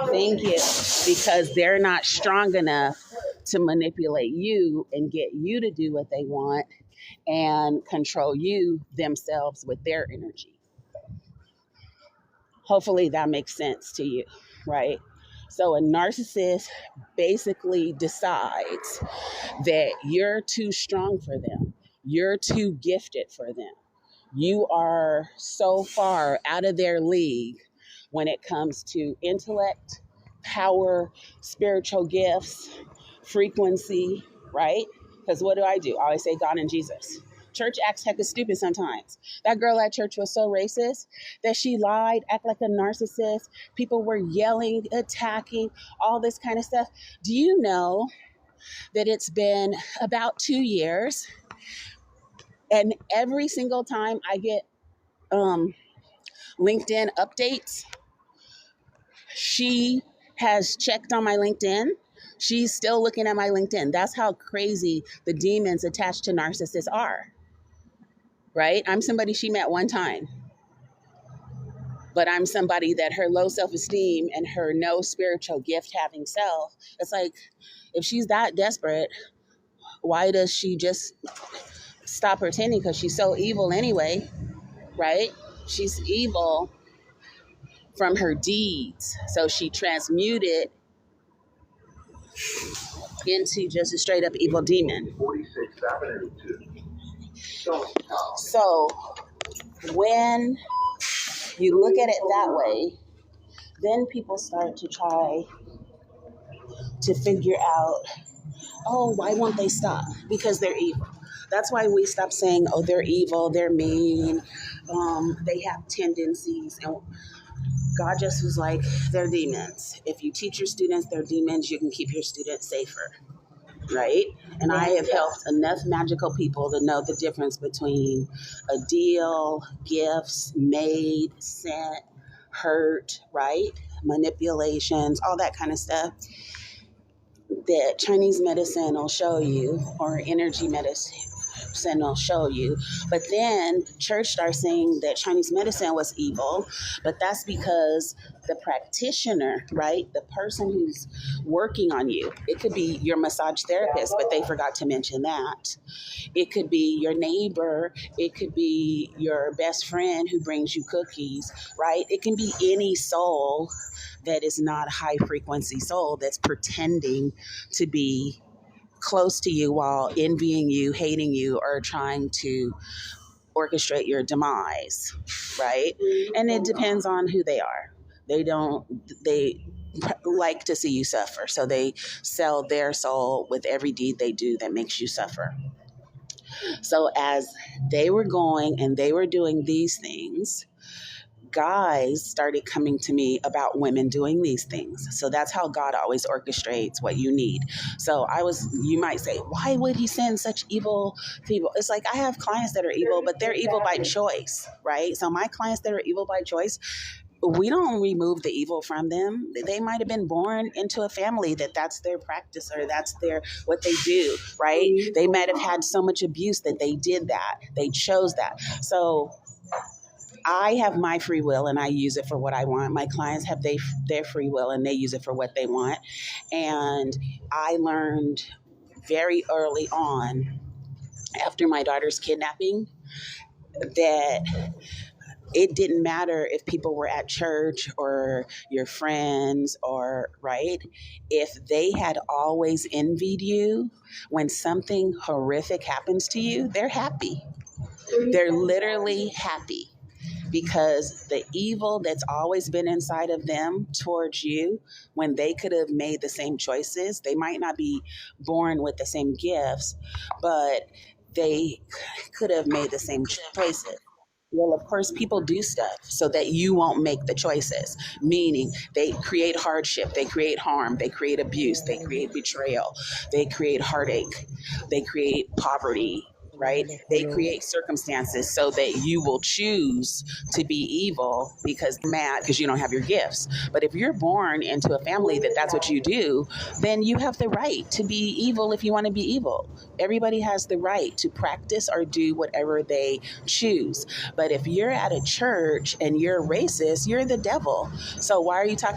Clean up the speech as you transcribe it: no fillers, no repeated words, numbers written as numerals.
Thank you. Because they're not strong enough to manipulate you and get you to do what they want and control you themselves with their energy. Hopefully that makes sense to you, right? So a narcissist basically decides that you're too strong for them. You're too gifted for them. You are so far out of their league when it comes to intellect, power, spiritual gifts, frequency, right? Because what do? I always say God and Jesus. Church acts hecka stupid sometimes. That girl at church was so racist that she lied, act like a narcissist. People were yelling, attacking, all this kind of stuff. Do you know that it's been about 2 years, and every single time I get LinkedIn updates, she has checked on my LinkedIn. She's still looking at my LinkedIn. That's how crazy the demons attached to narcissists are, right? I'm somebody she met one time, but I'm somebody that her low self-esteem and her no spiritual gift having self, it's like, if she's that desperate, why does she just stop pretending? Because she's so evil anyway, right? She's evil from her deeds. So she transmuted into just a straight up evil demon. So when you look at it that way, then people start to try to figure out, oh, why won't they stop? Because they're evil. That's why we stop saying, oh, they're evil, they're mean, they have tendencies. And God just was like, they're demons. If you teach your students they're demons, you can keep your students safer, right? And I have helped enough magical people to know the difference between a deal, gifts, made, sent, hurt, right? Manipulations, all that kind of stuff that Chinese medicine will show you, or energy medicine will show you. But then church starts saying that Chinese medicine was evil, but that's because the practitioner, right, the person who's working on you, it could be your massage therapist, but they forgot to mention that. It could be your neighbor. It could be your best friend who brings you cookies, right? It can be any soul that is not high frequency soul that's pretending to be close to you while envying you, hating you, or trying to orchestrate your demise, right? And it depends on who they are. They like to see you suffer. So they sell their soul with every deed they do that makes you suffer. So as they were going and they were doing these things, guys started coming to me about women doing these things. So that's how God always orchestrates what you need. So you might say, why would he send such evil people? It's like, I have clients that are evil, but they're evil by choice, right? So my clients that are evil by choice, we don't remove the evil from them. They might have been born into a family that's their practice, or that's what they do, right? They might have had so much abuse that they did that. They chose that. So I have my free will and I use it for what I want. My clients have their free will and they use it for what they want. And I learned very early on, after my daughter's kidnapping, that it didn't matter if people were at church or your friends, or right, if they had always envied you. When something horrific happens to you, they're happy. They're literally happy, because the evil that's always been inside of them towards you, when they could have made the same choices, they might not be born with the same gifts, but they could have made the same choices. Well, of course, people do stuff so that you won't make the choices, meaning they create hardship, they create harm, they create abuse, they create betrayal, they create heartache, they create poverty, right? They create circumstances so that you will choose to be evil because you're mad because you don't have your gifts. But if you're born into a family that's what you do, then you have the right to be evil if you want to be evil. Everybody has the right to practice or do whatever they choose. But if you're at a church and you're racist, you're the devil. So why are you talking